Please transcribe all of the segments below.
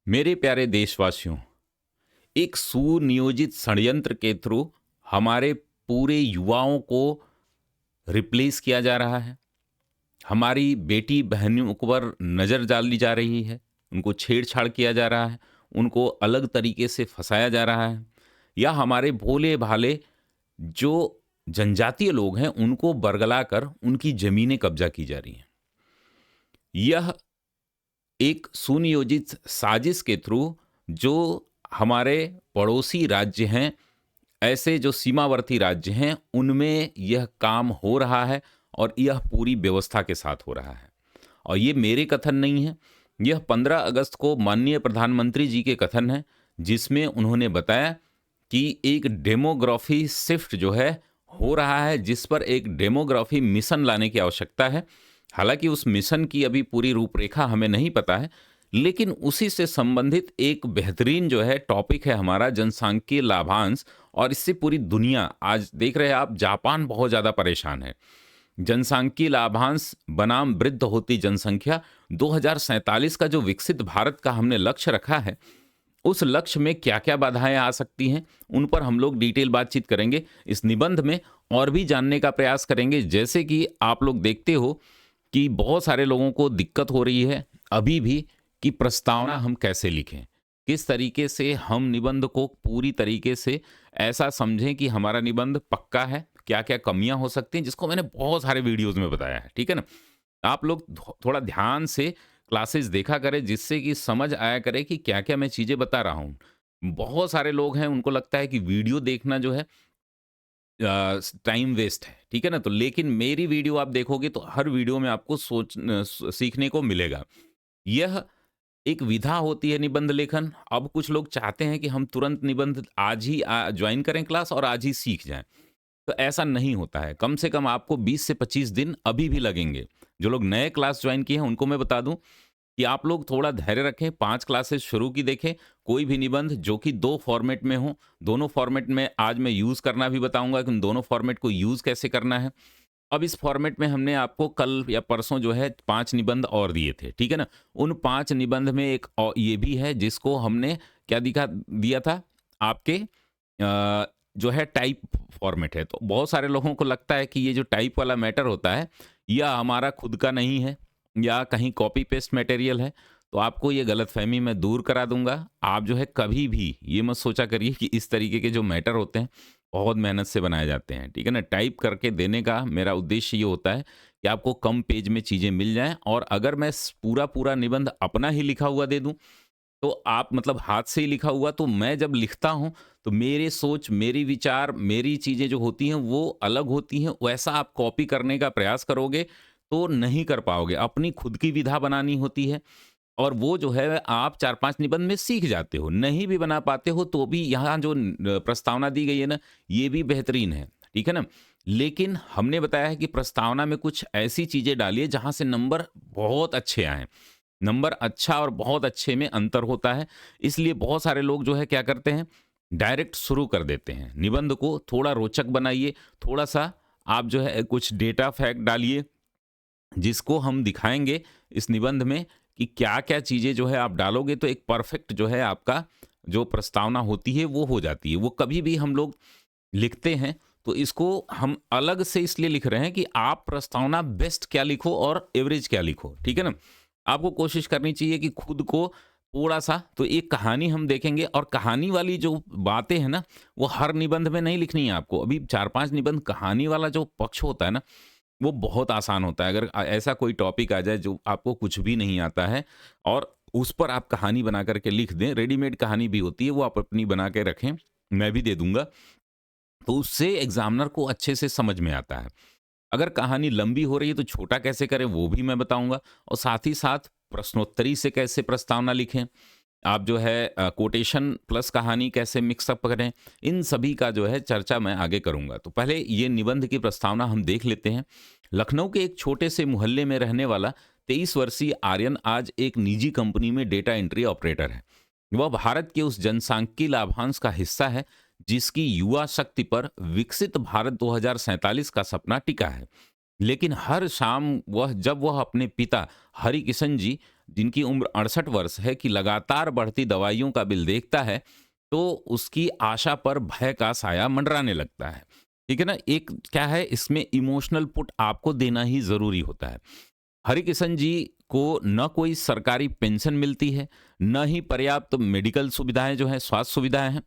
मेरे प्यारे देशवासियों, एक सुनियोजित षड्यंत्र के थ्रू हमारे पूरे युवाओं को रिप्लेस किया जा रहा है। हमारी बेटी बहनों पर नज़र डाली जा रही है, उनको छेड़छाड़ किया जा रहा है, उनको अलग तरीके से फंसाया जा रहा है, या हमारे भोले-भाले जो जनजातीय लोग हैं, उनको बरगलाकर उनकी ज़मीनें कब्ज़ा की जा रही हैं। यह एक सुनियोजित साजिश के थ्रू जो हमारे पड़ोसी राज्य हैं, ऐसे जो सीमावर्ती राज्य हैं, उनमें यह काम हो रहा है और यह पूरी व्यवस्था के साथ हो रहा है। और ये मेरे कथन नहीं है, यह 15 अगस्त को माननीय प्रधानमंत्री जी के कथन है, जिसमें उन्होंने बताया कि एक डेमोग्राफी शिफ्ट जो है हो रहा है, जिस पर एक डेमोग्राफी मिशन लाने की आवश्यकता है। हालांकि उस मिशन की अभी पूरी रूपरेखा हमें नहीं पता है, लेकिन उसी से संबंधित एक बेहतरीन जो है टॉपिक है हमारा जनसांख्यिकीय लाभांश। और इससे पूरी दुनिया आज देख रहे हैं आप, जापान बहुत ज़्यादा परेशान है। जनसांख्यिकीय लाभांश बनाम वृद्ध होती जनसंख्या 2047 का जो विकसित भारत का हमने लक्ष्य रखा है, उस लक्ष्य में क्या-क्या बाधाएँ आ सकती हैं, उन पर हम लोग डिटेल बातचीत करेंगे इस निबंध में, और भी जानने का प्रयास करेंगे। जैसे कि आप लोग देखते हो कि बहुत सारे लोगों को दिक्कत हो रही है अभी भी कि प्रस्तावना हम कैसे लिखें, किस तरीके से हम निबंध को पूरी तरीके से ऐसा समझें कि हमारा निबंध पक्का है, क्या-क्या कमियाँ हो सकती हैं, जिसको मैंने बहुत सारे वीडियोज़ में बताया है, ठीक है ना? आप लोग थोड़ा ध्यान से क्लासेस देखा करें, जिससे कि समझ आया करे कि क्या-क्या मैं चीज़ें बता रहा हूँ। बहुत सारे लोग हैं, उनको लगता है कि वीडियो देखना जो है टाइम वेस्ट है, ठीक है ना? तो लेकिन मेरी वीडियो आप देखोगे तो हर वीडियो में आपको सीखने को मिलेगा। यह एक विधा होती है निबंध लेखन। अब कुछ लोग चाहते हैं कि हम तुरंत निबंध आज ही ज्वाइन करें क्लास और आज ही सीख जाएँ। तो ऐसा नहीं होता है। कम से कम आपको 20 से 25 दिन अभी भी लगेंगे। जो लोग नए क्लास ज्वाइन किए हैं, उनको मैं बता दूँ कि आप लोग थोड़ा धैर्य रखें, 5 क्लासेस शुरू की देखें। कोई भी निबंध जो कि 2 फॉर्मेट में हो, दोनों फॉर्मेट में आज मैं यूज़ करना भी बताऊँगा कि उन दोनों फॉर्मेट को यूज़ कैसे करना है। अब इस फॉर्मेट में हमने आपको कल या परसों जो है 5 निबंध और दिए थे, ठीक है ना? उन 5 निबंध में एक ये भी है, जिसको हमने क्या दिया था आपके जो है टाइप फॉर्मेट है। तो बहुत सारे लोगों को लगता है कि ये जो टाइप वाला मैटर होता है, या हमारा खुद का नहीं है, या कहीं कॉपी पेस्ट मटेरियल है। तो आपको ये गलतफ़हमी मैं दूर करा दूँगा। आप जो है कभी भी ये मत सोचा करिए कि इस तरीके के जो मैटर होते हैं, बहुत मेहनत से बनाए जाते हैं, ठीक है ना? टाइप करके देने का मेरा उद्देश्य ये होता है कि आपको कम पेज में चीज़ें मिल जाएँ। और अगर मैं पूरा-पूरा निबंध अपना ही लिखा हुआ दे दूँ, तो आप मतलब हाथ से ही लिखा हुआ, तो मैं जब लिखता हूँ, तो मेरी सोच, मेरी विचार, मेरी चीज़ें जो होती हैं, वो अलग होती हैं। वैसा आप कॉपी करने का प्रयास करोगे, तो नहीं कर पाओगे। अपनी खुद की विधा बनानी होती है, और वो जो है आप 4-5 निबंध में सीख जाते हो। नहीं भी बना पाते हो, तो भी यहाँ जो प्रस्तावना दी गई है ना, ये भी बेहतरीन है, ठीक है ना? लेकिन हमने बताया है कि प्रस्तावना में कुछ ऐसी चीज़ें डालिए जहाँ से नंबर बहुत अच्छे आएँ। नंबर अच्छा और बहुत अच्छे में अंतर होता है। इसलिए बहुत सारे लोग जो है क्या करते हैं, डायरेक्ट शुरू कर देते हैं। निबंध को थोड़ा रोचक बनाइए, थोड़ा-सा आप जो है कुछ डेटा फैक्ट डालिए, जिसको हम दिखाएँगे इस निबंध में कि क्या-क्या चीज़ें जो है आप डालोगे, तो एक परफेक्ट जो है आपका जो प्रस्तावना होती है वो हो जाती है। वो कभी भी हम लोग लिखते हैं, तो इसको हम अलग से इसलिए लिख रहे हैं कि आप प्रस्तावना बेस्ट क्या लिखो और एवरेज क्या लिखो, ठीक है ना? आपको कोशिश करनी चाहिए कि खुद को थोड़ा-सा, तो एक कहानी हम देखेंगे, और कहानी वाली जो बातें हैं ना, वो हर निबंध में नहीं लिखनी है आपको। अभी 4-5 निबंध कहानी वाला जो पक्ष होता है ना, वो बहुत आसान होता है। अगर ऐसा कोई टॉपिक आ जाए जो आपको कुछ भी नहीं आता है, और उस पर आप कहानी बना कर के लिख दें, रेडीमेड कहानी भी होती है, वो आप अपनी बना के रखें, मैं भी दे दूँगा। तो उससे एग्ज़ामिनर को अच्छे से समझ में आता है। अगर कहानी लंबी हो रही है तो छोटा कैसे करें, वो भी मैं बताऊँगा, और साथ ही साथ प्रश्नोत्तरी से कैसे प्रस्तावना लिखें। आप जो है कोटेशन प्लस कहानी कैसे मिक्स अप करें, इन सभी का जो है चर्चा मैं आगे करूँगा। तो पहले ये निबंध की प्रस्तावना हम देख लेते हैं। लखनऊ के एक छोटे से मोहल्ले में रहने वाला 23 वर्षीय आर्यन आज एक निजी कंपनी में डेटा एंट्री ऑपरेटर है। वह भारत के उस जनसांख्यिकीय लाभांश का हिस्सा है, जिसकी युवा शक्ति पर विकसित भारत 2047 का सपना टिका है। लेकिन हर शाम जब वह अपने पिता हरिकिशन जी जिनकी उम्र 68 वर्ष है कि लगातार बढ़ती दवाइयों का बिल देखता है तो उसकी आशा पर भय का साया मंडराने लगता है। ठीक है ना? एक क्या है, इसमें इमोशनल पुट आपको देना ही ज़रूरी होता है। हरिकिशन जी को न कोई सरकारी पेंशन मिलती है, न ही पर्याप्त मेडिकल सुविधाएँ जो हैं, स्वास्थ्य सुविधाएँ हैं।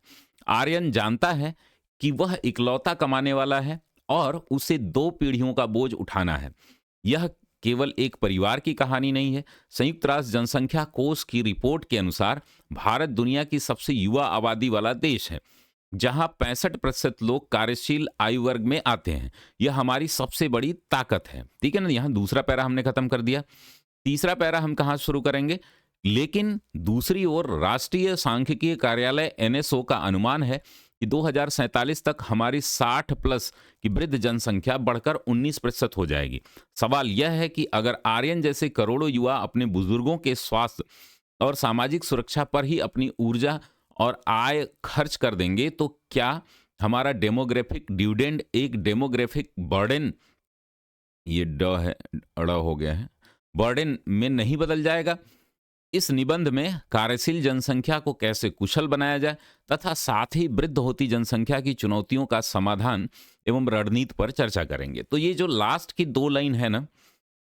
आर्यन जानता है कि वह इकलौता कमाने वाला है और उसे 2 पीढ़ियों का बोझ उठाना है। यह केवल एक परिवार की कहानी नहीं है। संयुक्त राष्ट्र जनसंख्या कोष की रिपोर्ट के अनुसार भारत दुनिया की सबसे युवा आबादी वाला देश है, जहां 65% लोग कार्यशील आयु वर्ग में आते हैं। यह हमारी सबसे बड़ी ताकत है। ठीक है ना? यहाँ दूसरा पैरा हमने खत्म कर दिया। तीसरा पैरा हम कहाँ शुरू करेंगे? लेकिन दूसरी ओर राष्ट्रीय सांख्यिकीय कार्यालय एनएसओ का अनुमान है कि 2047 तक हमारी 60 प्लस की वृद्ध जनसंख्या बढ़कर 19% हो जाएगी। सवाल यह है कि अगर आर्यन जैसे करोड़ों युवा अपने बुजुर्गों के स्वास्थ्य और सामाजिक सुरक्षा पर ही अपनी ऊर्जा और आय खर्च कर देंगे तो क्या हमारा डेमोग्राफिक डिविडेंड एक डेमोग्राफिक बर्डन, ये ड है, अड़ हो गया है, बर्डन में नहीं बदल जाएगा? इस निबंध में कार्यशील जनसंख्या को कैसे कुशल बनाया जाए तथा साथ ही वृद्ध होती जनसंख्या की चुनौतियों का समाधान एवं रणनीति पर चर्चा करेंगे। तो ये जो लास्ट की 2 लाइन है ना,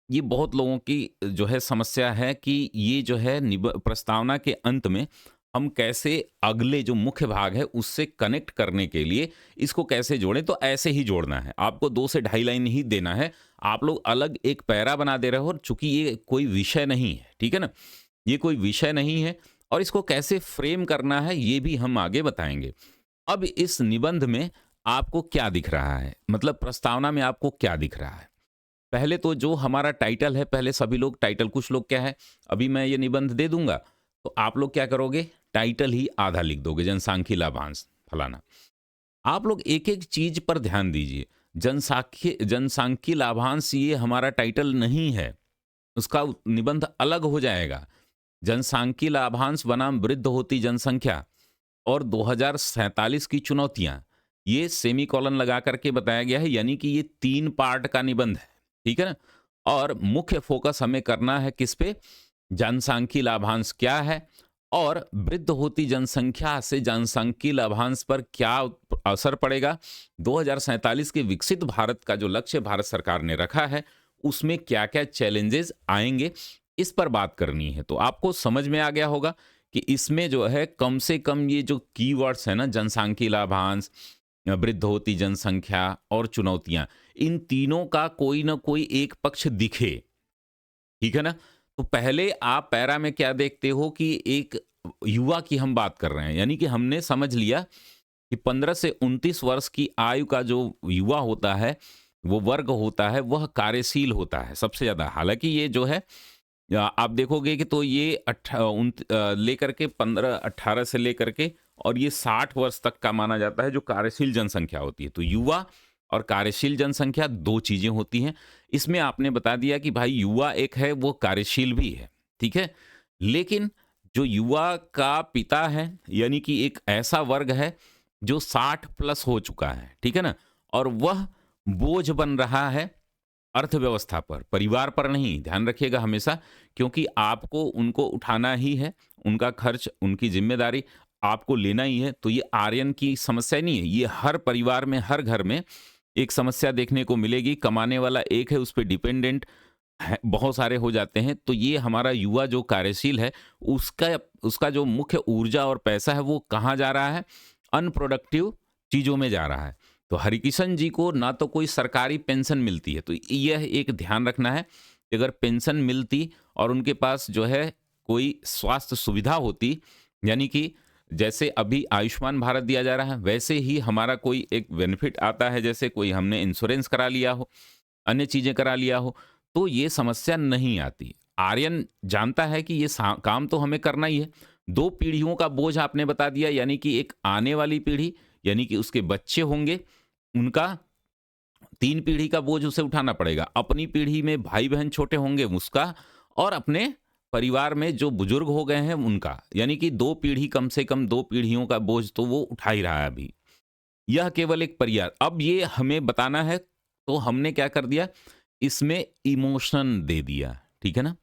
ये बहुत लोगों की जो है समस्या है कि ये जो है प्रस्तावना के अंत में हम कैसे अगले जो मुख्य भाग है उससे कनेक्ट करने के लिए इसको कैसे जोड़ें। तो ऐसे ही जोड़ना है, आपको 2 से ढाई लाइन ही देना है। आप लोग अलग एक पैरा बना दे रहे हो, और चूंकि ये कोई विषय नहीं है, ठीक है ना, ये कोई विषय नहीं है, और इसको कैसे फ्रेम करना है ये भी हम आगे बताएंगे। अब इस निबंध में आपको क्या दिख रहा है, मतलब प्रस्तावना में आपको क्या दिख रहा है? पहले तो जो हमारा टाइटल है, पहले सभी लोग टाइटल, कुछ लोग क्या है, अभी मैं ये निबंध दे दूंगा तो आप लोग क्या करोगे, टाइटल ही आधा लिख दोगे, जनसांख्यिकी लाभांश फलाना। आप लोग एक एक चीज पर ध्यान दीजिए। जनसांख्यिकी लाभांश ये हमारा टाइटल नहीं है, उसका निबंध अलग हो जाएगा। जनसांख्यिकी लाभांश बनाम वृद्ध होती जनसंख्या और 2047 की चुनौतियां, ये सेमी कॉलन लगा करके बताया गया है, यानी कि ये 3 पार्ट का निबंध है। ठीक है ना? और मुख्य फोकस हमें करना है किस पे? जनसांख्यिकी लाभांश क्या है और वृद्ध होती जनसंख्या से जनसांख्यिकी लाभांश पर क्या असर पड़ेगा। 2047 के विकसित भारत का जो लक्ष्य भारत सरकार ने रखा है उसमें क्या क्या चैलेंजेस आएंगे, इस पर बात करनी है। तो आपको समझ में आ गया होगा कि इसमें जो है कम से कम ये जो कीवर्ड्स है ना, जनसांख्यिकी लाभांश, वृद्ध होती जनसंख्या और चुनौतियां, इन तीनों का कोई ना कोई एक पक्ष दिखे। ठीक है ना? तो पहले आप पैरा में क्या देखते हो कि एक युवा की हम बात कर रहे हैं, यानी कि हमने समझ लिया कि 15 से 29 वर्ष की आयु का जो युवा होता है, वो वर्ग होता है, वह कार्यशील होता है सबसे ज्यादा। हालांकि ये जो है आप देखोगे कि तो ये लेकर के 15-18 से लेकर के और ये 60 वर्ष तक का माना जाता है जो कार्यशील जनसंख्या होती है। तो युवा और कार्यशील जनसंख्या 2 चीजें होती हैं। इसमें आपने बता दिया कि भाई युवा एक है, वो कार्यशील भी है। ठीक है? लेकिन जो युवा का पिता है, यानी कि एक ऐसा वर्ग है जो 60 प्लस हो चुका है, ठीक है ना, और वह बोझ बन रहा है अर्थव्यवस्था पर, परिवार पर नहीं। ध्यान रखिएगा हमेशा, क्योंकि आपको उनको उठाना ही है, उनका खर्च, उनकी जिम्मेदारी आपको लेना ही है। तो ये आर्यन की समस्या नहीं है, ये हर परिवार में, हर घर में एक समस्या देखने को मिलेगी। कमाने वाला एक है, उस पर डिपेंडेंट बहुत सारे हो जाते हैं। तो ये हमारा युवा जो कार्यशील है, उसका उसका जो मुख्य ऊर्जा और पैसा है वो कहाँ जा रहा है? अनप्रोडक्टिव चीजों में जा रहा है। तो हरिकिशन जी को ना तो कोई सरकारी पेंशन मिलती है, तो यह एक ध्यान रखना है कि अगर पेंशन मिलती और उनके पास जो है कोई स्वास्थ्य सुविधा होती, यानी कि जैसे अभी आयुष्मान भारत दिया जा रहा है, वैसे ही हमारा कोई एक बेनिफिट आता है, जैसे कोई हमने इंश्योरेंस करा लिया हो, अन्य चीजें करा लिया हो, तो ये समस्या नहीं आती। आर्यन जानता है कि ये काम तो हमें करना ही है। 2 पीढ़ियों का बोझ आपने बता दिया, यानी कि एक आने वाली पीढ़ी, यानी कि उसके बच्चे होंगे, उनका 3 पीढ़ी का बोझ उसे उठाना पड़ेगा। अपनी पीढ़ी में भाई बहन छोटे होंगे उसका, और अपने परिवार में जो बुजुर्ग हो गए हैं उनका, यानी कि 2 पीढ़ी, कम से कम 2 पीढ़ियों का बोझ तो वो उठा ही रहा है अभी। यह केवल एक परिवार। अब ये हमें बताना है, तो हमने क्या कर दिया, इसमें इमोशन दे दिया। ठीक है ना?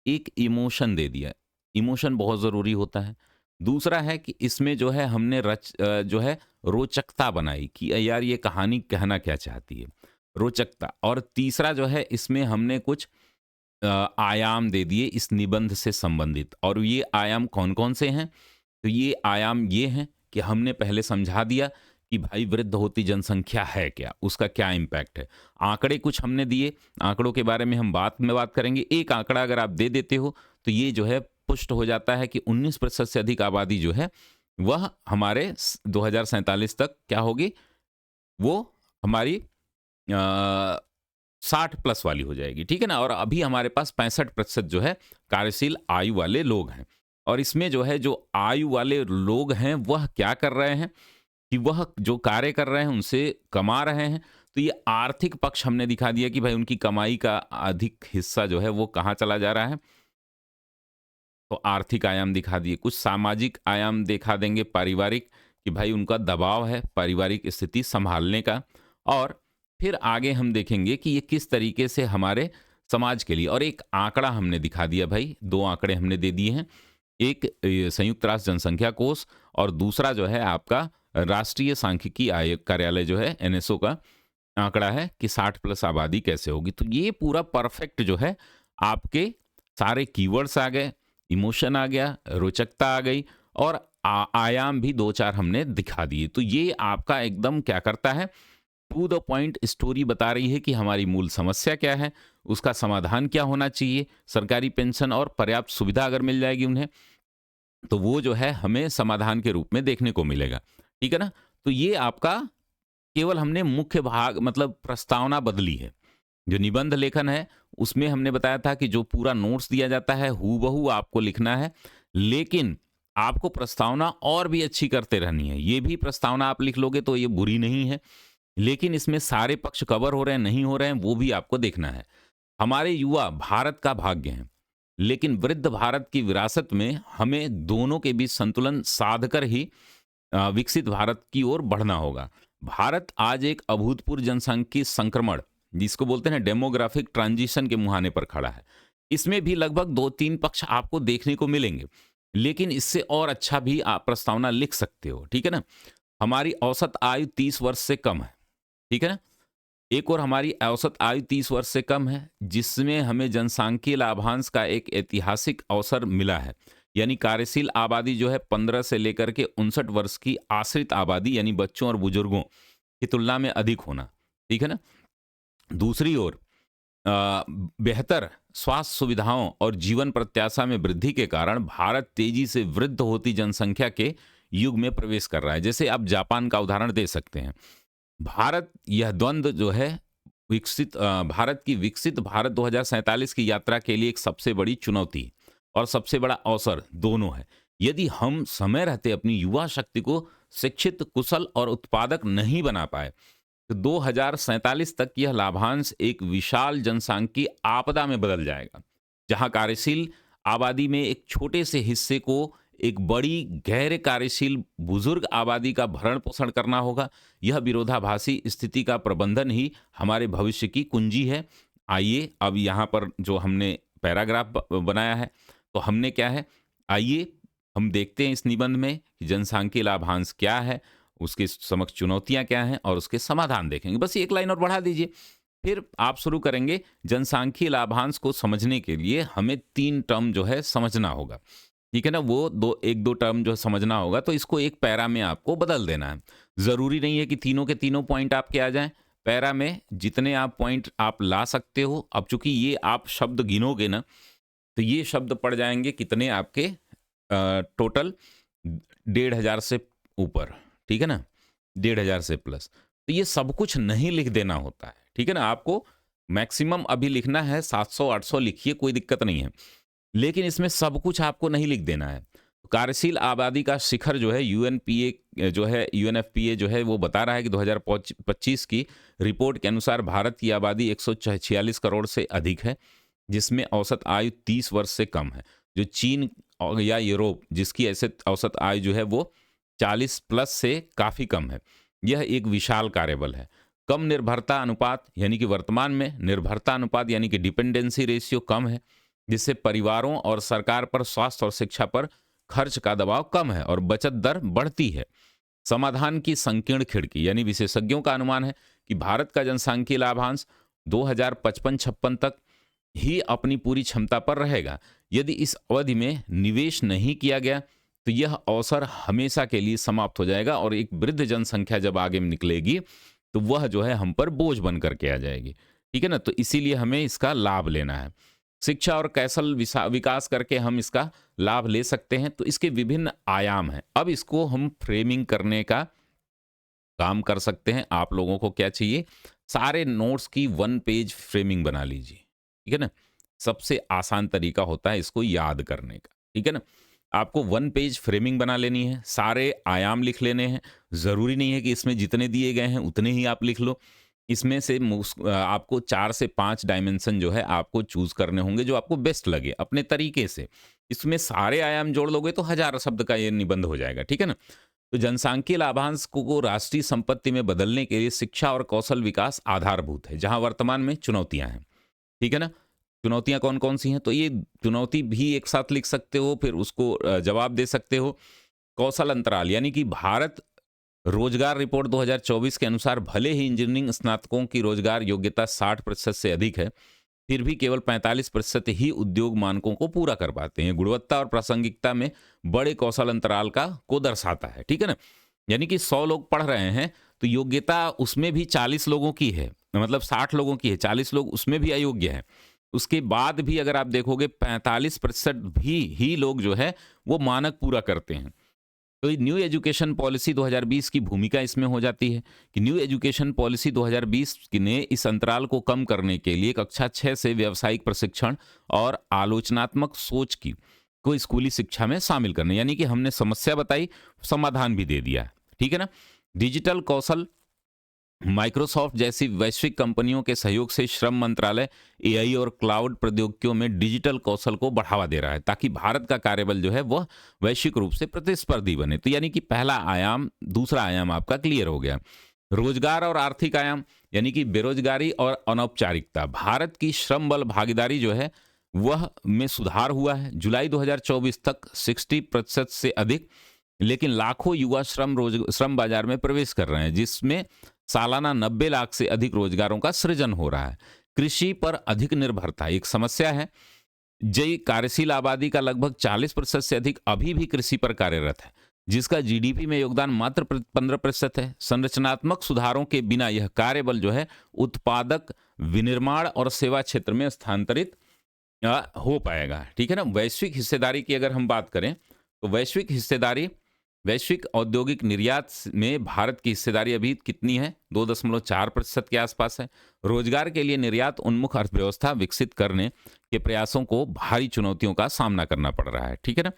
एक इमोशन दे दिया। इमोशन बहुत ज़रूरी होता है। दूसरा है कि इसमें जो है हमने जो है रोचकता बनाई कि यार ये कहानी कहना क्या चाहती है, रोचकता। और तीसरा जो है इसमें हमने कुछ आयाम दे दिए इस निबंध से संबंधित। और ये आयाम कौन-कौन से हैं? तो ये आयाम ये हैं कि हमने पहले समझा दिया कि भाई वृद्ध होती जनसंख्या है क्या? उसका क्या इम्पैक्ट है? आंकड़े कुछ हमने दिए, आंकड़ों के बारे में हम बाद में बात करेंगे। एक आंकड़ा अगर आप दे देते हो, तो ये जो है पुष्ट हो जाता है कि 19% से अधिक आबादी जो है, वह हमारे 2047 तक क्या होगी? वो हमारी 60 प्लस वाली हो जाएगी, ठीक है ना? और अभी हमारे पास 65% जो है कार्यशील आयु वाले लोग हैं। और इसमें जो है जो आयु वाले लोग हैं वह क्या कर रहे हैं कि वह जो कार्य कर रहे हैं उनसे कमा रहे हैं। तो ये आर्थिक पक्ष हमने दिखा दिया कि भाई उनकी कमाई का अधिक हिस्सा जो है वो कहाँ चला जा रहा है। तो आर्थिक आयाम दिखा दिए, कुछ सामाजिक आयाम दिखा देंगे, पारिवारिक, कि भाई उनका दबाव है पारिवारिक स्थिति संभालने का। और फिर आगे हम देखेंगे कि ये किस तरीके से हमारे समाज के लिए। और एक आंकड़ा हमने दिखा दिया भाई, 2 आंकड़े हमने दे दिए हैं। एक संयुक्त राष्ट्र जनसंख्या कोष, और दूसरा जो है आपका राष्ट्रीय सांख्यिकी आयोग कार्यालय जो है एनएसओ का आंकड़ा है कि 60 प्लस आबादी कैसे होगी। तो ये पूरा परफेक्ट जो है आपके सारे कीवर्ड्स आ गए, इमोशन आ गया, रोचकता आ गई, और आयाम भी 2-4 हमने दिखा दिए। तो ये आपका एकदम क्या करता है, टू द पॉइंट स्टोरी बता रही है कि हमारी मूल समस्या क्या है, उसका समाधान क्या होना चाहिए। सरकारी पेंशन और पर्याप्त सुविधा अगर मिल जाएगी उन्हें, तो वो जो है हमें समाधान के रूप में देखने को मिलेगा। ठीक है ना? तो ये आपका केवल हमने मुख्य भाग मतलब प्रस्तावना बदली है। जो निबंध लेखन है, उसमें हमने बताया था कि जो पूरा नोट्स दिया जाता है, हूबहू आपको लिखना है, लेकिन आपको प्रस्तावना और भी अच्छी करते रहनी है। ये भी प्रस्तावना आप लिख लोगे तो ये बुरी नहीं है, लेकिन इसमें सारे पक्ष कवर हो रहे हैं, नहीं हो रहे हैं, वो भी आपको देखना है। हमारे युवा भारत का भाग्य हैं, लेकिन वृद्ध भारत की विरासत में हमें दोनों के बीच संतुलन साध कर ही विकसित भारत की ओर बढ़ना होगा। भारत आज एक अभूतपूर्व जनसांख्यिकीय संक्रमण, जिसको बोलते हैं डेमोग्राफिक ट्रांजिशन, के मुहाने पर खड़ा है। इसमें भी लगभग 2-3 पक्ष आपको देखने को मिलेंगे, लेकिन इससे और अच्छा भी आप प्रस्तावना लिख सकते हो, ठीक है ना? हमारी औसत आयु 30 वर्ष से कम है, ठीक है ना? एक और हमारी औसत आयु 30 वर्ष से कम है, जिसमें हमें जनसांख्यिकीय लाभांश का एक ऐतिहासिक अवसर मिला है। यानी कार्यशील आबादी जो है 15 से लेकर के 59 वर्ष की आश्रित आबादी, यानी बच्चों और बुजुर्गों की तुलना में अधिक होना, ठीक है ना? दूसरी ओर बेहतर स्वास्थ्य सुविधाओं और जीवन प्रत्याशा में वृद्धि के कारण भारत तेजी से वृद्ध होती जनसंख्या के युग में प्रवेश कर रहा है। जैसे आप जापान का उदाहरण दे सकते हैं। भारत यह द्वंद्व जो है भारत की विकसित भारत 2047 की यात्रा के लिए एक सबसे बड़ी चुनौती और सबसे बड़ा अवसर दोनों है। यदि हम समय रहते अपनी युवा शक्ति को शिक्षित, कुशल और उत्पादक नहीं बना पाए, तो 2047 तक यह लाभांश एक विशाल जनसांख्यिकीय आपदा में बदल जाएगा, जहां कार्यशील आबादी में एक छोटे से हिस्से को एक बड़ी गैर कार्यशील बुजुर्ग आबादी का भरण पोषण करना होगा। यह विरोधाभासी स्थिति का प्रबंधन ही हमारे भविष्य की कुंजी है। आइए अब यहाँ पर जो हमने पैराग्राफ बनाया है, तो हमने क्या है, आइए हम देखते हैं इस निबंध में कि जनसांख्यिकीय लाभांश क्या है, उसके समक्ष चुनौतियां क्या हैं, और उसके समाधान देखेंगे। बस एक लाइन और बढ़ा दीजिए, फिर आप शुरू करेंगे। जनसांख्यिकीय लाभांश को समझने के लिए हमें 3 टर्म जो है समझना होगा, ठीक है ना? वो 1-2 टर्म जो समझना होगा, तो इसको एक पैरा में आपको बदल देना है। ज़रूरी नहीं है कि तीनों के तीनों पॉइंट आपके आ जाएँ। पैरा में जितने आप पॉइंट आप ला सकते हो, अब चूँकि ये आप शब्द गिनोगे ना, तो ये शब्द पड़ जाएँगे कितने आपके टोटल 1,500 से ऊपर, ठीक है ना? 1,500 से प्लस। तो ये सब कुछ नहीं लिख देना होता है, ठीक है ना? आपको मैक्सिमम अभी लिखना है 700-800 लिखिए, कोई दिक्कत नहीं है। लेकिन इसमें सब कुछ आपको नहीं लिख देना है। कार्यशील आबादी का शिखर जो है यूएनएफपीए जो है वो बता रहा है कि 2025 की रिपोर्ट के अनुसार भारत की आबादी 146 करोड़ से अधिक है, जिसमें औसत आयु 30 वर्ष से कम है। जो चीन या यूरोप, जिसकी ऐसे औसत आयु जो है वो 40 प्लस से काफ़ी कम है। यह एक विशाल कार्यबल है। कम निर्भरता अनुपात, यानी कि वर्तमान में निर्भरता अनुपात यानी कि डिपेंडेंसी रेशियो कम है। जिससे परिवारों और सरकार पर स्वास्थ्य और शिक्षा पर खर्च का दबाव कम है और बचत दर बढ़ती है। समाधान की संकीर्ण खिड़की यानी विशेषज्ञों का अनुमान है कि भारत का जनसांख्यिकीय लाभांश 2055-56 तक ही अपनी पूरी क्षमता पर रहेगा। यदि इस अवधि में निवेश नहीं किया गया तो यह अवसर हमेशा के लिए समाप्त हो जाएगा और एक वृद्ध जनसंख्या जब आगे निकलेगी तो वह जो है हम पर बोझ बन करके आ जाएगी। ठीक है ना? तो इसीलिए हमें इसका लाभ लेना है। शिक्षा और कौशल विकास करके हम इसका लाभ ले सकते हैं। तो इसके विभिन्न आयाम हैं। अब इसको हम फ्रेमिंग करने का काम कर सकते हैं। आप लोगों को क्या चाहिए? सारे नोट्स की 1 पेज फ्रेमिंग बना लीजिए। ठीक है ना? सबसे आसान तरीका होता है इसको याद करने का। ठीक है ना? आपको 1 पेज फ्रेमिंग बना लेनी है, सारे आयाम लिख लेने हैं। ज़रूरी नहीं है कि इसमें जितने दिए गए हैं उतने ही आप लिख लो। इसमें से आपको 4 से 5 डायमेंशन जो है आपको चूज़ करने होंगे जो आपको बेस्ट लगे अपने तरीके से। इसमें सारे आयाम जोड़ लोगे तो हज़ार शब्द का ये निबंध हो जाएगा। ठीक है ना? तो जनसांख्यिकीय लाभांश को राष्ट्रीय संपत्ति में बदलने के लिए शिक्षा और कौशल विकास आधारभूत है, जहां वर्तमान में चुनौतियां हैं। ठीक है ना? चुनौतियां कौन कौन सी हैं? तो ये चुनौती भी एक साथ लिख सकते हो, फिर उसको जवाब दे सकते हो। कौशल अंतराल यानी कि भारत रोजगार रिपोर्ट 2024 के अनुसार भले ही इंजीनियरिंग स्नातकों की रोजगार योग्यता 60% से अधिक है, फिर भी केवल 45% ही उद्योग मानकों को पूरा कर पाते हैं। गुणवत्ता और प्रासंगिकता में बड़े कौशल अंतराल को दर्शाता है। ठीक है ना? यानी कि 100 लोग पढ़ रहे हैं तो योग्यता उसमें भी 40 लोगों की है, मतलब 60 लोगों की है, 40 लोग उसमें भी अयोग्य हैं। उसके बाद भी अगर आप देखोगे 45% भी ही लोग जो है वो मानक पूरा करते हैं। तो न्यू एजुकेशन पॉलिसी 2020 की भूमिका इसमें हो जाती है कि न्यू एजुकेशन पॉलिसी 2020 ने इस अंतराल को कम करने के लिए कक्षा 6 से व्यावसायिक प्रशिक्षण और आलोचनात्मक सोच को स्कूली शिक्षा में शामिल करने, यानी कि हमने समस्या बताई, समाधान भी दे दिया। ठीक है ना? डिजिटल कौशल माइक्रोसॉफ्ट जैसी वैश्विक कंपनियों के सहयोग से श्रम मंत्रालय एआई और क्लाउड प्रौद्योगिकियों में डिजिटल कौशल को बढ़ावा दे रहा है ताकि भारत का कार्यबल जो है वह वैश्विक रूप से प्रतिस्पर्धी बने। तो यानी कि पहला आयाम, दूसरा आयाम आपका क्लियर हो गया। रोजगार और आर्थिक आयाम यानी कि बेरोजगारी और अनौपचारिकता। भारत की श्रम बल भागीदारी जो है वह में सुधार हुआ है। जुलाई 2024 तक 60% से अधिक, लेकिन लाखों युवा श्रम बाजार में प्रवेश कर रहे हैं, जिसमें सालाना 90 लाख से अधिक रोजगारों का सृजन हो रहा है। कृषि पर अधिक निर्भरता एक समस्या है। जय कार्यशील आबादी का लगभग 40% से अधिक अभी भी कृषि पर कार्यरत है, जिसका जीडीपी में योगदान मात्र 15% है। संरचनात्मक सुधारों के बिना यह कार्यबल जो है उत्पादक, विनिर्माण और सेवा क्षेत्र में स्थानांतरित हो पाएगा। ठीक है ना? वैश्विक हिस्सेदारी की अगर हम बात करें तो वैश्विक औद्योगिक निर्यात में भारत की हिस्सेदारी अभी कितनी है? 2.4% के आसपास है। रोजगार के लिए निर्यात उन्मुख अर्थव्यवस्था विकसित करने के प्रयासों को भारी चुनौतियों का सामना करना पड़ रहा है। ठीक है ना?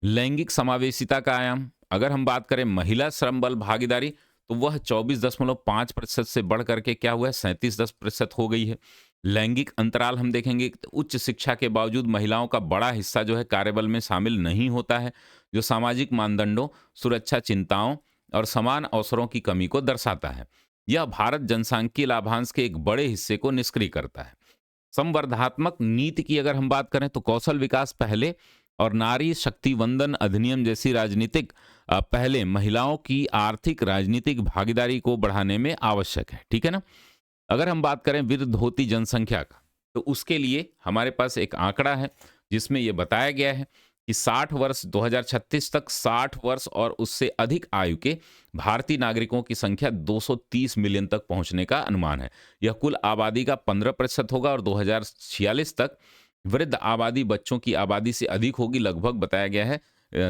लैंगिक समावेशिता का आयाम अगर हम बात करें, महिला श्रम बल भागीदारी तो वह 24.5% से बढ़ करके क्या हुआ है? 37% हो गई है। लैंगिक अंतराल हम देखेंगे तो उच्च शिक्षा के बावजूद महिलाओं का बड़ा हिस्सा जो है कार्यबल में शामिल नहीं होता है, जो सामाजिक मानदंडों, सुरक्षा चिंताओं और समान अवसरों की कमी को दर्शाता है। यह भारत जनसांख्यिकीय लाभांश के एक बड़े हिस्से को निष्क्रिय करता है। संवर्धात्मक नीति की अगर हम बात करें तो कौशल विकास पहले और नारी शक्ति वंदन अधिनियम जैसी राजनीतिक पहले महिलाओं की आर्थिक राजनीतिक भागीदारी को बढ़ाने में आवश्यक है। ठीक है ना? अगर हम बात करें वृद्ध होती जनसंख्या का तो उसके लिए हमारे पास एक आंकड़ा है जिसमें यह बताया गया है कि 60 वर्ष 2036 तक 60 वर्ष और उससे अधिक आयु के भारतीय नागरिकों की संख्या 230 मिलियन तक पहुंचने का अनुमान है। यह कुल आबादी का 15% होगा और 2046 तक वृद्ध आबादी बच्चों की आबादी से अधिक होगी, लगभग बताया गया है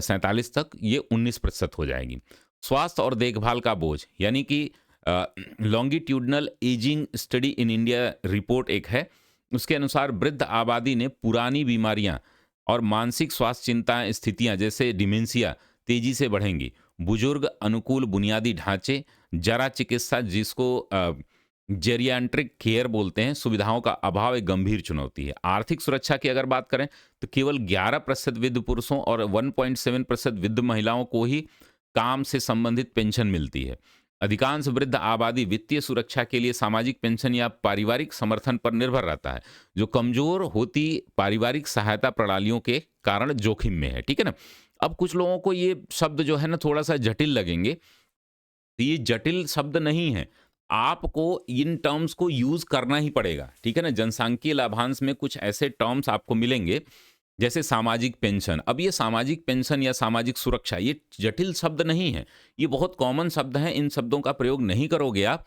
47 तक ये 19% हो जाएगी। स्वास्थ्य और देखभाल का बोझ यानी कि longitudinal ageing study in India report एक है, उसके अनुसार वृद्ध आबादी ने पुरानी बीमारियां और मानसिक स्वास्थ्य चिंताएं स्थितियां जैसे डिमेंशिया तेजी से बढ़ेंगी। बुजुर्ग अनुकूल बुनियादी ढांचे, जरा चिकित्सा जिसको जेरियाट्रिक केयर बोलते हैं, सुविधाओं का अभाव एक गंभीर चुनौती है। आर्थिक सुरक्षा की अगर बात करें तो केवल 11% वृद्ध पुरुषों और 1.7% वृद्ध महिलाओं को ही काम से संबंधित पेंशन मिलती है। अधिकांश वृद्ध आबादी वित्तीय सुरक्षा के लिए सामाजिक पेंशन या पारिवारिक समर्थन पर निर्भर रहता है, जो कमजोर होती पारिवारिक सहायता प्रणालियों के कारण जोखिम में है। ठीक है ना? अब कुछ लोगों को ये शब्द जो है ना थोड़ा सा जटिल लगेंगे। तो ये जटिल शब्द नहीं है। आपको इन टर्म्स को यूज करना ही पड़ेगा। ठीक है ना? जनसांख्यिकीय लाभांश में कुछ ऐसे टर्म्स आपको मिलेंगे जैसे सामाजिक पेंशन। अब ये सामाजिक पेंशन या सामाजिक सुरक्षा ये जटिल शब्द नहीं है, ये बहुत कॉमन शब्द हैं। इन शब्दों का प्रयोग नहीं करोगे आप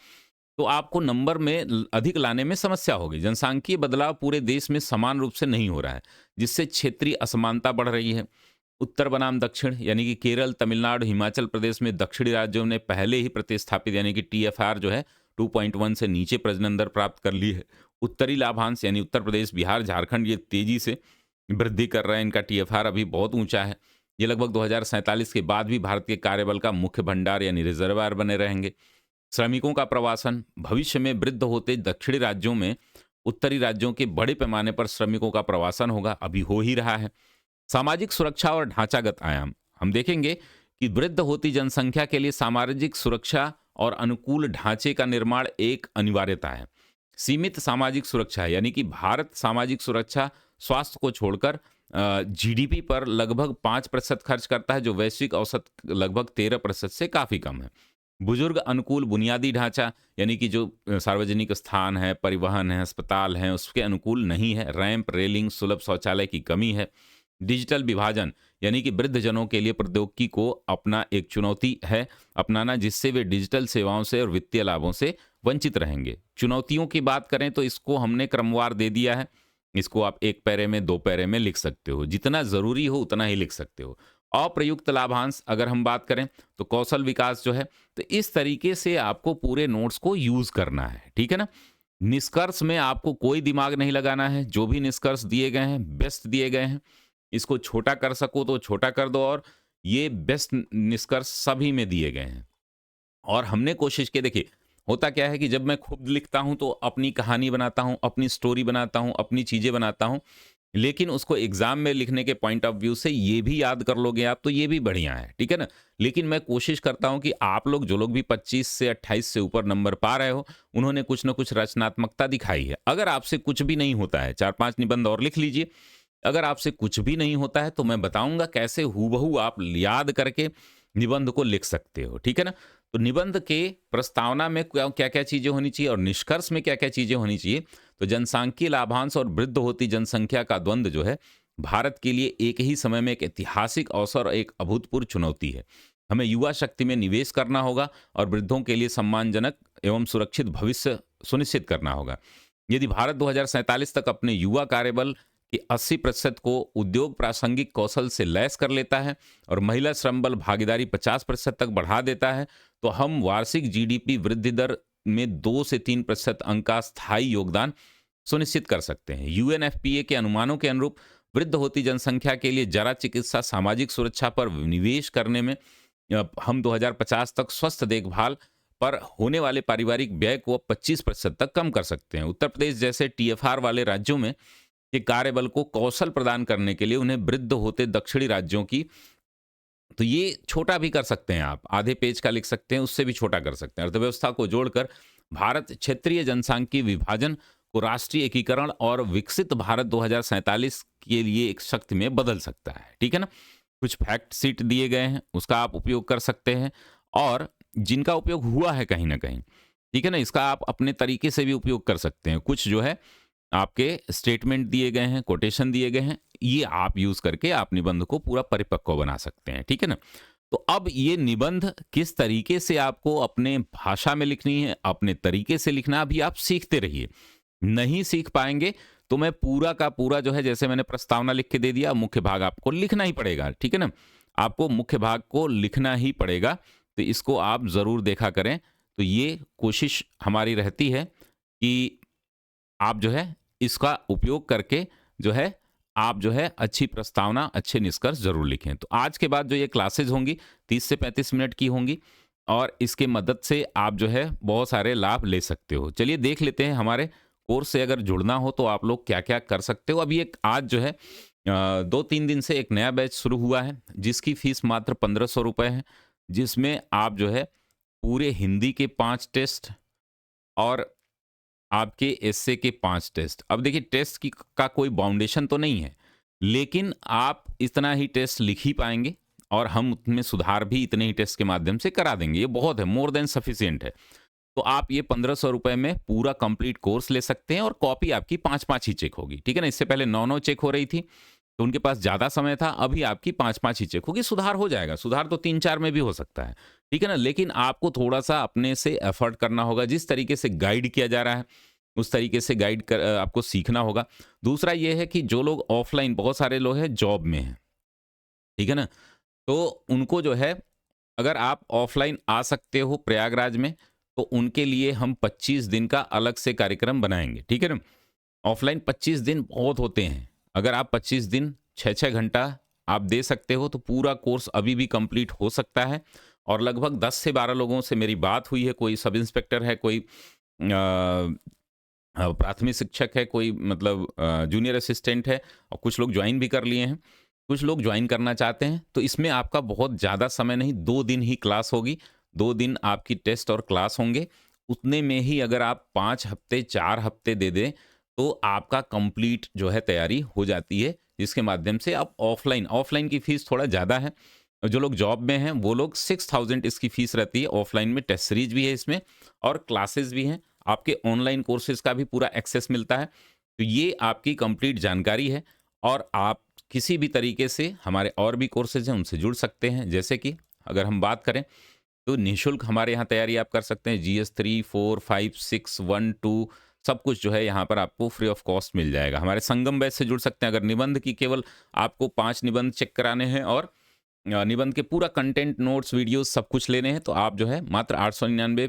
तो आपको नंबर में अधिक लाने में समस्या होगी। जनसांख्यिकीय बदलाव पूरे देश में समान रूप से नहीं हो रहा है, जिससे क्षेत्रीय असमानता बढ़ रही है। उत्तर बनाम दक्षिण यानी कि केरल, तमिलनाडु, हिमाचल प्रदेश में दक्षिणी राज्यों ने पहले ही प्रतिस्थापित यानी कि टीएफआर जो है 2.1 से नीचे प्रजनन दर प्राप्त कर ली है। उत्तरी लाभांश यानी उत्तर प्रदेश, बिहार, झारखंड ये तेजी से वृद्धि कर रहे हैं। इनका टीएफआर अभी बहुत ऊंचा है। ये लगभग 2047 के बाद भी भारत के कार्यबल का मुख्य भंडार यानी रिजर्वायर बने रहेंगे। श्रमिकों का प्रवासन भविष्य में वृद्ध होते दक्षिणी राज्यों में उत्तरी राज्यों के बड़े पैमाने पर श्रमिकों का प्रवासन होगा, अभी हो ही रहा है। सामाजिक सुरक्षा और ढांचागत आयाम हम देखेंगे कि वृद्ध होती जनसंख्या के लिए सामाजिक सुरक्षा और अनुकूल ढांचे का निर्माण एक अनिवार्यता है। सीमित सामाजिक सुरक्षा है, यानी कि भारत सामाजिक सुरक्षा स्वास्थ्य को छोड़कर जीडीपी पर लगभग 5% खर्च करता है, जो वैश्विक औसत लगभग 13% से काफी कम है। बुजुर्ग अनुकूल बुनियादी ढांचा यानी कि जो सार्वजनिक स्थान है, परिवहन है, अस्पताल हैं, उसके अनुकूल नहीं है। रैंप, रेलिंग, सुलभ शौचालय की कमी है। डिजिटल विभाजन यानी कि वृद्धजनों के लिए प्रौद्योगिकी को अपना एक चुनौती है अपनाना, जिससे वे डिजिटल सेवाओं से और वित्तीय लाभों से वंचित रहेंगे। चुनौतियों की बात करें तो इसको हमने क्रमवार दे दिया है। इसको आप एक पैरे में, दो पैरे में लिख सकते हो, जितना जरूरी हो उतना ही लिख सकते हो। अप्रयुक्त लाभांश अगर हम बात करें तो कौशल विकास जो है, तो इस तरीके से आपको पूरे नोट्स को यूज करना है। ठीक है ना? निष्कर्ष में आपको कोई दिमाग नहीं लगाना है। जो भी निष्कर्ष दिए गए हैं बेस्ट दिए गए हैं। इसको छोटा कर सको तो छोटा कर दो, और ये बेस्ट निष्कर्ष सभी में दिए गए हैं। और हमने कोशिश की, देखिए होता क्या है कि जब मैं खुद लिखता हूं तो अपनी कहानी बनाता हूं, अपनी स्टोरी बनाता हूं, अपनी चीजें बनाता हूं, लेकिन उसको एग्जाम में लिखने के पॉइंट ऑफ व्यू से ये भी याद कर लोगे आप तो ये भी बढ़िया है। ठीक है ना? लेकिन मैं कोशिश करता हूं कि आप लोग, जो लोग भी 25 से 28 से ऊपर नंबर पा रहे हो, उन्होंने कुछ ना कुछ रचनात्मकता दिखाई है। अगर आपसे कुछ भी नहीं होता है, 4-5 निबंध और लिख लीजिए। अगर आपसे कुछ भी नहीं होता है तो मैं बताऊंगा कैसे हूबहू आप याद करके निबंध को लिख सकते हो। ठीक है ना? तो निबंध के प्रस्तावना में क्या क्या चीजें होनी चाहिए और निष्कर्ष में क्या क्या चीजें होनी चाहिए। तो जनसांख्यिकीय लाभांश और वृद्ध होती जनसंख्या का द्वंद्व जो है भारत के लिए एक ही समय में एक ऐतिहासिक अवसर और एक अभूतपूर्व चुनौती है। हमें युवा शक्ति में निवेश करना होगा और वृद्धों के लिए सम्मानजनक एवं सुरक्षित भविष्य सुनिश्चित करना होगा। यदि भारत 2047 तक अपने युवा कार्यबल कि 80% को उद्योग प्रासंगिक कौशल से लैस कर लेता है और महिला श्रम बल भागीदारी 50% तक बढ़ा देता है, तो हम वार्षिक जीडीपी वृद्धि दर में 2 से 3% अंक का स्थायी योगदान सुनिश्चित कर सकते हैं। यूएनएफपीए के अनुमानों के अनुरूप वृद्ध होती जनसंख्या के लिए जरा चिकित्सा, सामाजिक सुरक्षा पर निवेश करने में हम 2050 तक स्वस्थ देखभाल पर होने वाले पारिवारिक व्यय को 25% तक कम कर सकते हैं। उत्तर प्रदेश जैसे टीएफआर वाले राज्यों में कि कार्यबल को कौशल प्रदान करने के लिए उन्हें वृद्ध होते दक्षिणी राज्यों की, तो ये छोटा भी कर सकते हैं आप, आधे पेज का लिख सकते हैं, उससे भी छोटा कर सकते हैं। अर्थव्यवस्था को जोड़कर भारत क्षेत्रीय जनसांख्यिकीय विभाजन को राष्ट्रीय एकीकरण और विकसित भारत 2047 के लिए एक शक्ति में बदल सकता है। ठीक है ना? कुछ फैक्ट सीट दिए गए हैं, उसका आप उपयोग कर सकते हैं, और जिनका उपयोग हुआ है कहीं ना कहीं, ठीक है ना, इसका आप अपने तरीके से भी उपयोग कर सकते हैं। कुछ जो है आपके स्टेटमेंट दिए गए हैं, कोटेशन दिए गए हैं, ये आप यूज करके आप निबंध को पूरा परिपक्व बना सकते हैं। ठीक है ना? तो अब ये निबंध किस तरीके से आपको अपने भाषा में लिखनी है, अपने तरीके से लिखना, अभी आप सीखते रहिए। नहीं सीख पाएंगे तो मैं पूरा का पूरा जो है, जैसे मैंने प्रस्तावना लिख के दे दिया, मुख्य भाग आपको लिखना ही पड़ेगा। ठीक है ना? आपको मुख्य भाग को लिखना ही पड़ेगा, तो इसको आप जरूर देखा करें। तो ये कोशिश हमारी रहती है कि आप जो है इसका उपयोग करके जो है आप जो है अच्छी प्रस्तावना, अच्छे निष्कर्ष जरूर लिखें। तो आज के बाद जो ये क्लासेज होंगी 30 से 35 मिनट की होंगी, और इसके मदद से आप जो है बहुत सारे लाभ ले सकते हो। चलिए देख लेते हैं हमारे कोर्स से अगर जुड़ना हो तो आप लोग क्या क्या कर सकते हो। अभी एक आज जो है 2-3 दिन से एक नया बैच शुरू हुआ है, जिसकी फीस मात्र 1500 रुपये है, जिसमें आप जो है पूरे हिंदी के 5 टेस्ट और आपके एसए के 5 टेस्ट। अब देखिए टेस्ट की का कोई बाउंडेशन तो नहीं है, लेकिन आप इतना ही टेस्ट लिख ही पाएँगे और हम उसमें सुधार भी इतने ही टेस्ट के माध्यम से करा देंगे। ये बहुत है, मोर देन सफिशिएंट है। तो आप ये 1500 रुपए में पूरा कंप्लीट कोर्स ले सकते हैं और कॉपी आपकी 5-5 ही चेक होगी, ठीक है ना? इससे पहले 9-9 चेक हो रही थी, तो उनके पास ज़्यादा समय था, अभी आपकी 5-5 ही चेक होगी, सुधार हो जाएगा, सुधार तो 3-4 में भी हो सकता है, ठीक है ना? लेकिन आपको थोड़ा-सा अपने से एफर्ट करना होगा, जिस तरीके से गाइड किया जा रहा है, उस तरीके से आपको सीखना होगा। दूसरा ये है कि जो लोग ऑफ़लाइन बहुत सारे लोग हैं जॉब में हैं, ठीक है ना? तो उनको जो है अगर आप ऑफ़लाइन आ सकते हो प्रयागराज में, तो उनके लिए हम 25 दिन का अलग से कार्यक्रम बनाएँगे, ठीक है ना? ऑफ़लाइन 25 दिन बहुत होते हैं। अगर आप 25 दिन 6-6 घंटा आप दे सकते हो, तो पूरा कोर्स अभी भी कंप्लीट हो सकता है और लगभग 10 से 12 लोगों से मेरी बात हुई है, कोई सब इंस्पेक्टर है, कोई प्राथमिक शिक्षक है, कोई मतलब जूनियर असिस्टेंट है और कुछ लोग जॉइन भी कर लिए हैं। कुछ लोग जॉइन करना चाहते हैं, तो इसमें आपका बहुत ज़्यादा समय नहीं, 2 दिन ही क्लास होगी, 2 दिन आपकी टेस्ट और क्लास होंगे। उतने में ही अगर आप 5 हफ्ते, 4 हफ्ते दे दें, तो आपका कंप्लीट जो है तैयारी हो जाती है, जिसके माध्यम से आप ऑफ़लाइन की फ़ीस थोड़ा ज़्यादा है। और जो लोग जॉब में हैं, वो लोग 6000 इसकी फ़ीस रहती है। ऑफ़लाइन में टेस्ट सीरीज़ भी है इसमें और क्लासेस भी हैं। आपके ऑनलाइन कोर्सेज़ का भी पूरा एक्सेस मिलता है। तो ये आपकी कंप्लीट जानकारी है और आप किसी भी तरीके से हमारे और भी कोर्सेज़ हैं, उनसे जुड़ सकते हैं। जैसे कि अगर हम बात करें, तो निःशुल्क हमारे यहाँ तैयारी आप कर सकते हैं। जीएस 3, 4, 5, 6, 1, 2 सब कुछ जो है यहाँ पर आपको फ्री ऑफ कॉस्ट मिल जाएगा। हमारे संगम बैच से जुड़ सकते हैं। अगर निबंध की केवल आपको 5 निबंध चेक कराने हैं और निबंध के पूरा कंटेंट, नोट्स, वीडियोज़ सब कुछ लेने हैं, तो आप जो है मात्र 899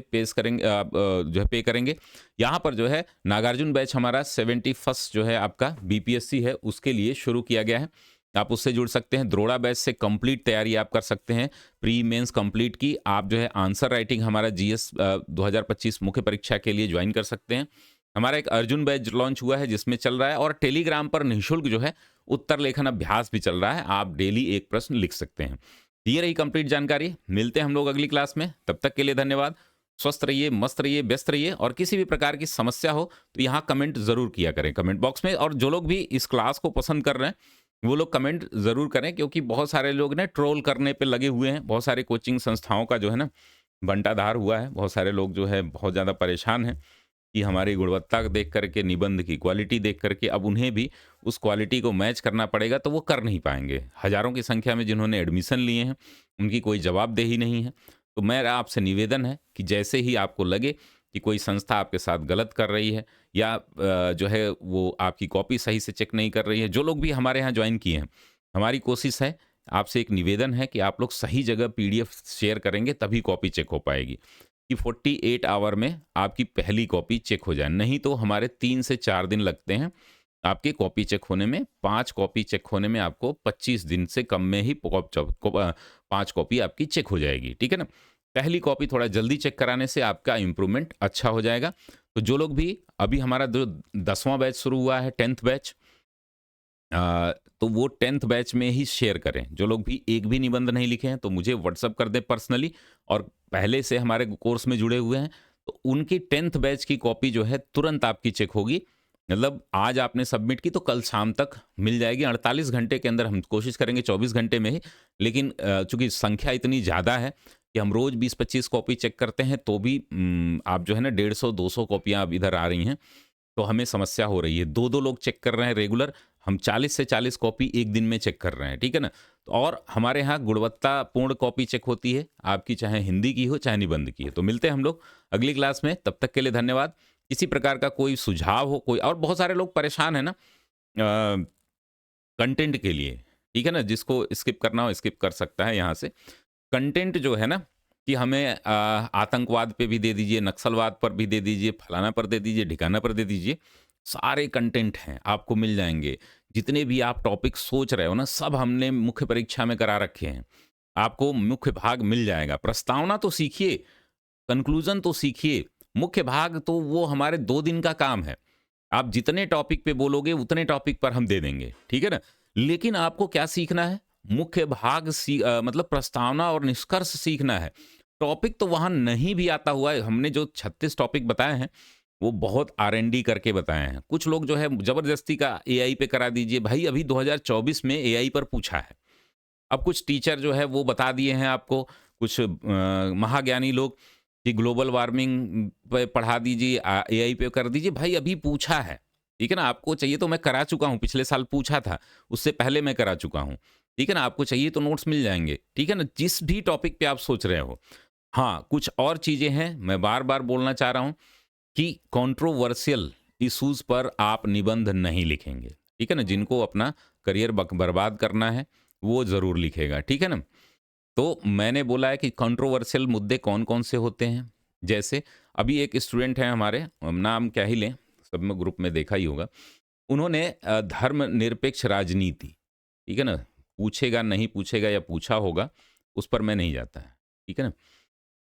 जो है पे करेंगे। यहाँ पर जो है नागार्जुन बैच हमारा 71st जो है आपका बीपीएससी है, उसके लिए शुरू किया गया है। आप उससे जुड़ सकते हैं। द्रोड़ा बैच से कंप्लीट तैयारी आप कर सकते हैं, प्री मेंस कंप्लीट की। आप जो है आंसर राइटिंग हमारा जीएस 2025 मुख्य परीक्षा के लिए ज्वाइन कर सकते हैं। हमारा एक अर्जुन बैच लॉन्च हुआ है जिसमें चल रहा है और टेलीग्राम पर निःशुल्क जो है उत्तर लेखन अभ्यास भी चल रहा है। आप डेली एक प्रश्न लिख सकते हैं। ये रही कंप्लीट जानकारी। मिलते हैं हम लोग अगली क्लास में। तब तक के लिए धन्यवाद। स्वस्थ रहिए, मस्त रहिए, व्यस्त रहिए और किसी भी प्रकार की समस्या हो तो यहाँ कमेंट ज़रूर किया करें कमेंट बॉक्स में। और जो लोग भी इस क्लास को पसंद कर रहे हैं, वो लोग कमेंट ज़रूर करें, क्योंकि बहुत सारे लोग ना ट्रोल करने पे लगे हुए हैं। बहुत सारे कोचिंग संस्थाओं का जो है ना बंटाधार हुआ है। बहुत सारे लोग जो है बहुत ज़्यादा परेशान हैं कि हमारी गुणवत्ता को देख करके, निबंध की क्वालिटी देख करके अब उन्हें भी उस क्वालिटी को मैच करना पड़ेगा, तो वो कर नहीं पाएँगे। हज़ारों की संख्या में जिन्होंने एडमिशन लिए हैं, उनकी कोई जवाबदेही नहीं है। तो मेरा आपसे निवेदन है कि जैसे ही आपको लगे कि कोई संस्था आपके साथ गलत कर रही है या जो है वो आपकी कॉपी सही से चेक नहीं कर रही है, जो लोग भी हमारे यहाँ जॉइन किए हैं, हमारी कोशिश है, आपसे एक निवेदन है कि आप लोग सही जगह पीडीएफ शेयर करेंगे, तभी कॉपी चेक हो पाएगी। कि 48 आवर में आपकी पहली कॉपी चेक हो जाए, नहीं तो हमारे 3 से 4 दिन लगते हैं आपकी कॉपी चेक होने में। 5 कॉपी चेक होने में आपको 25 दिन से कम में ही 5 कॉपी आपकी चेक हो जाएगी, ठीक है ना? पहली कॉपी थोड़ा जल्दी चेक कराने से आपका इम्प्रूवमेंट अच्छा हो जाएगा। तो जो लोग भी अभी हमारा जो 10वां बैच शुरू हुआ है, 10th बैच, तो वो 10th बैच में ही शेयर करें। जो लोग भी एक भी निबंध नहीं लिखे हैं, तो मुझे व्हाट्सएप कर दें पर्सनली, और पहले से हमारे कोर्स में जुड़े हुए हैं, तो उनकी 10th बैच की कॉपी जो है तुरंत आपकी चेक होगी। मतलब आज आपने सबमिट की तो कल शाम तक मिल जाएगी। 48 घंटे के अंदर हम कोशिश करेंगे 24 घंटे में ही, लेकिन चूँकि संख्या इतनी ज़्यादा है कि हम रोज़ 20-25 कॉपी चेक करते हैं, तो भी आप जो है ना 150-200 कॉपियाँ अब इधर आ रही हैं, तो हमें समस्या हो रही है। 2-2 लोग चेक कर रहे हैं रेगुलर, हम 40 से 40 कॉपी एक दिन में चेक कर रहे हैं, ठीक है ना? तो और हमारे यहाँ गुणवत्तापूर्ण कॉपी चेक होती है, आपकी चाहे हिंदी की हो, चाहे निबंध की हो। तो मिलते हैं हम लोग अगली क्लास में, तब तक के लिए धन्यवाद। किसी प्रकार का कोई सुझाव हो, कोई और बहुत सारे लोग परेशान हैं ना कंटेंट के लिए, ठीक है ना? जिसको स्किप करना हो स्किप कर सकता है यहाँ से। कंटेंट जो है ना कि हमें आतंकवाद पे भी दे दीजिए, नक्सलवाद पर भी दे दीजिए, फलाना पर दे दीजिए, ढिकाना पर दे दीजिए, सारे कंटेंट हैं, आपको मिल जाएँगे। जितने भी आप टॉपिक सोच रहे हो ना, सब हमने मुख्य परीक्षा में करा रखे हैं। आपको मुख्य भाग मिल जाएगा। प्रस्तावना तो सीखिए, कन्क्लूज़न तो सीखिए, मुख्य भाग तो वो हमारे 2 दिन का काम है। आप जितने टॉपिक पे बोलोगे, उतने टॉपिक पर हम दे देंगे, ठीक है ना? लेकिन आपको क्या सीखना है? मुख्य भाग मतलब प्रस्तावना और निष्कर्ष सीखना है। टॉपिक तो वहाँ नहीं भी आता हुआ है। हमने जो 36 टॉपिक बताए हैं, वो बहुत R&D करके बताए हैं। कुछ लोग जो है ज़बरदस्ती का एआई पे करा दीजिए, भाई अभी 2024 में एआई पर पूछा है। अब कुछ टीचर जो है वो बता दिए हैं आपको, कुछ महाज्ञानी लोग कि ग्लोबल वार्मिंग पे पढ़ा दीजिए, एआई पे कर दीजिए। भाई अभी पूछा है, ठीक है ना? आपको चाहिए तो मैं करा चुका हूँ, पिछले साल पूछा था, उससे पहले मैं करा चुका हूँ, ठीक है ना? आपको चाहिए तो नोट्स मिल जाएँगे, ठीक है ना? जिस भी टॉपिक पे आप सोच रहे हो। हाँ, कुछ और चीज़ें हैं, मैं बार-बार बोलना चाह रहा हूँ कि कंट्रोवर्शियल इश्यूज़ पर आप निबंध नहीं लिखेंगे, ठीक है ना? जिनको अपना करियर बर्बाद करना है, वो ज़रूर लिखेगा, ठीक है ना? तो मैंने बोला है कि कंट्रोवर्शियल मुद्दे कौन-कौन से होते हैं? जैसे अभी एक स्टूडेंट हैं हमारे, नाम क्या ही लें, सब में ग्रुप में देखा ही होगा। उन्होंने धर्मनिरपेक्ष राजनीति, ठीक है ना? पूछेगा, नहीं पूछेगा या पूछा होगा, उस पर मैं नहीं जाता है, ठीक है ना?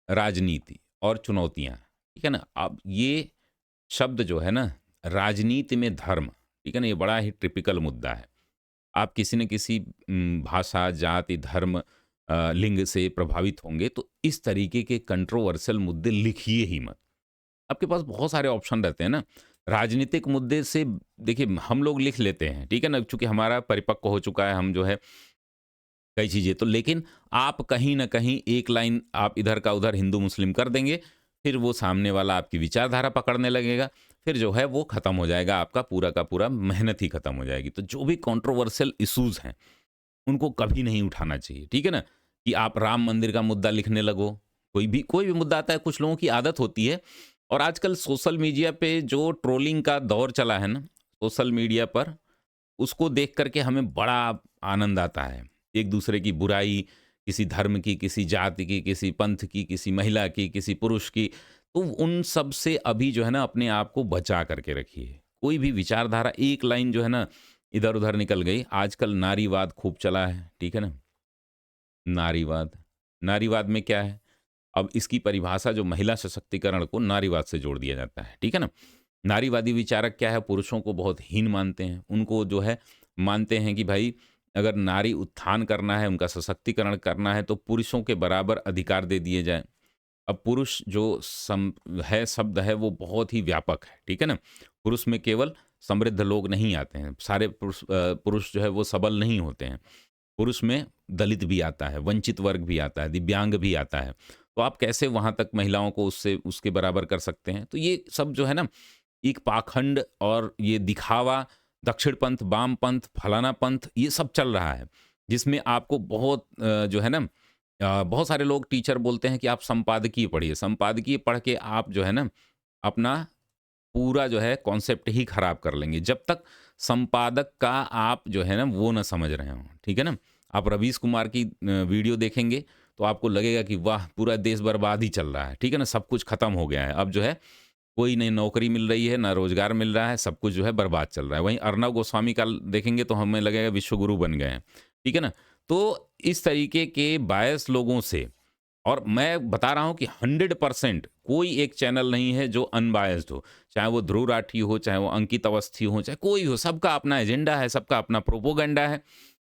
राजनीति और चुनौतियाँ, ठीक है ना? अब ये शब्द जो है ना, राजनीति में धर्म, ठीक है ना? ये बड़ा ही टिपिकल मुद्दा है। आप किसी न किसी भाषा, जाति, धर्म, लिंग से प्रभावित होंगे, तो इस तरीके के कंट्रोवर्शियल मुद्दे लिखिए ही मत। आपके पास बहुत सारे ऑप्शन रहते हैं ना। राजनीतिक मुद्दे से देखिए हम लोग लिख लेते हैं, ठीक है ना? चूँकि हमारा परिपक्व हो चुका है, हम जो है कई चीज़ें तो, लेकिन आप कहीं न कहीं एक लाइन आप इधर का उधर हिंदू-मुस्लिम कर देंगे, फिर वो सामने वाला आपकी विचारधारा पकड़ने लगेगा, फिर जो है वो खत्म हो जाएगा, आपका पूरा का पूरा मेहनत ही खत्म हो जाएगी। तो जो भी कंट्रोवर्शियल इश्यूज़ हैं, उनको कभी नहीं उठाना चाहिए, ठीक है ना? कि आप राम मंदिर का मुद्दा लिखने लगो, कोई भी मुद्दा आता है, कुछ लोगों की आदत होती है। और आजकल सोशल मीडिया पे जो ट्रोलिंग का दौर चला है ना, सोशल मीडिया पर, उसको देख कर के हमें बड़ा आनंद आता है। एक दूसरे की बुराई, किसी धर्म की, किसी जाति की, किसी पंथ की, किसी महिला की, किसी पुरुष की, तो उन सब से अभी जो है ना अपने आप को बचा करके रखिए। कोई भी विचारधारा एक लाइन जो है ना इधर-उधर निकल गई। आजकल नारीवाद खूब चला है, ठीक है ना? नारीवाद, नारीवाद में क्या है? अब इसकी परिभाषा जो महिला सशक्तिकरण को नारीवाद से जोड़ दिया जाता है, ठीक है ना? नारीवादी विचारक क्या है, पुरुषों को बहुत हीन मानते हैं। उनको जो है मानते हैं कि भाई अगर नारी उत्थान करना है, उनका सशक्तिकरण करना है तो पुरुषों के बराबर अधिकार दे दिए जाएँ। अब पुरुष जो शब्द है वो बहुत ही व्यापक है, ठीक है ना? पुरुष में केवल समृद्ध लोग नहीं आते हैं, सारे पुरुष जो है वो सबल नहीं होते हैं। पुरुष में दलित भी आता है, वंचित वर्ग भी आता है, दिव्यांग भी आता है। तो आप कैसे वहाँ तक महिलाओं को उससे उसके बराबर कर सकते हैं? तो ये सब जो है ना, एक पाखंड और ये दिखावा, दक्षिण पंथ, वाम पंथ, फलाना पंथ, ये सब चल रहा है। जिसमें आपको बहुत जो है ना बहुत सारे लोग टीचर बोलते हैं कि आप संपादकीय पढ़िए। संपादकीय पढ़ के आप जो है ना, अपना पूरा जो है कॉन्सेप्ट ही खराब कर लेंगे। जब तक संपादक का आप जो है ना वो ना समझ रहे हों, ठीक है ना? आप रवीश कुमार की वीडियो देखेंगे तो आपको लगेगा कि वाह! पूरा देश बर्बाद ही चल रहा है, ठीक है ना? सब कुछ खत्म हो गया है। अब जो है कोई नहीं नौकरी मिल रही है, ना रोज़गार मिल रहा है, सब कुछ जो है बर्बाद चल रहा है। वहीं अर्णव गोस्वामी का देखेंगे तो हमें लगेगा विश्वगुरु बन गए हैं, ठीक है ना? तो इस तरीके के बायस लोगों से, और मैं बता रहा हूँ कि 100% कोई एक चैनल नहीं है जो अनबायस्ड हो। चाहे वो ध्रुव राठी हो, चाहे वो अंकित अवस्थी हो, चाहे कोई हो, सबका अपना एजेंडा है, सबका अपना प्रोपोगंडा है,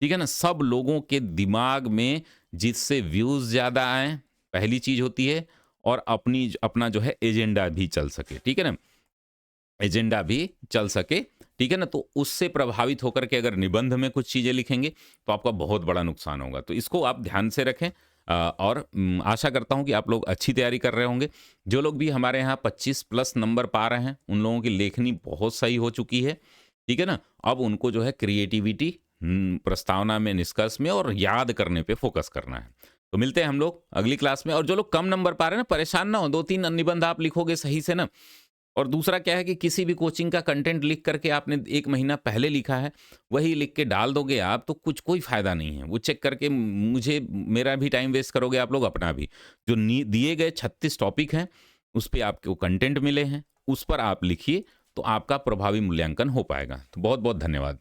ठीक है ना? सब लोगों के दिमाग में जिससे व्यूज़ ज़्यादा आएँ, पहली चीज़ होती है, और अपना जो है एजेंडा भी चल सके, ठीक है ना? एजेंडा भी चल सके, ठीक है ना? तो उससे प्रभावित होकर के अगर निबंध में कुछ चीज़ें लिखेंगे, तो आपका बहुत बड़ा नुकसान होगा। तो इसको आप ध्यान से रखें। और आशा करता हूँ कि आप लोग अच्छी तैयारी कर रहे होंगे। जो लोग भी हमारे यहाँ 25 प्लस नंबर पा रहे हैं, उन लोगों की लेखनी बहुत सही हो चुकी है, ठीक है ना? अब उनको जो है क्रिएटिविटी प्रस्तावना में, निष्कर्ष में और याद करने पे फ़ोकस करना है। तो मिलते हैं हम लोग अगली क्लास में। और जो लोग कम नंबर पा रहे हैं ना, परेशान ना हो, 2-3 निबंध आप लिखोगे सही से ना। और दूसरा क्या है कि किसी भी कोचिंग का कंटेंट लिख करके आपने 1 महीना पहले लिखा है, वही लिख के डाल दोगे आप, तो कोई फ़ायदा नहीं है। वो चेक करके मुझे मेरा भी टाइम वेस्ट करोगे आप लोग, अपना भी। जो दिए गए 36 टॉपिक हैं, उस पे आपको कंटेंट मिले हैं, उस पर आप लिखिए, तो आपका प्रभावी मूल्यांकन हो पाएगा। तो बहुत-बहुत धन्यवाद।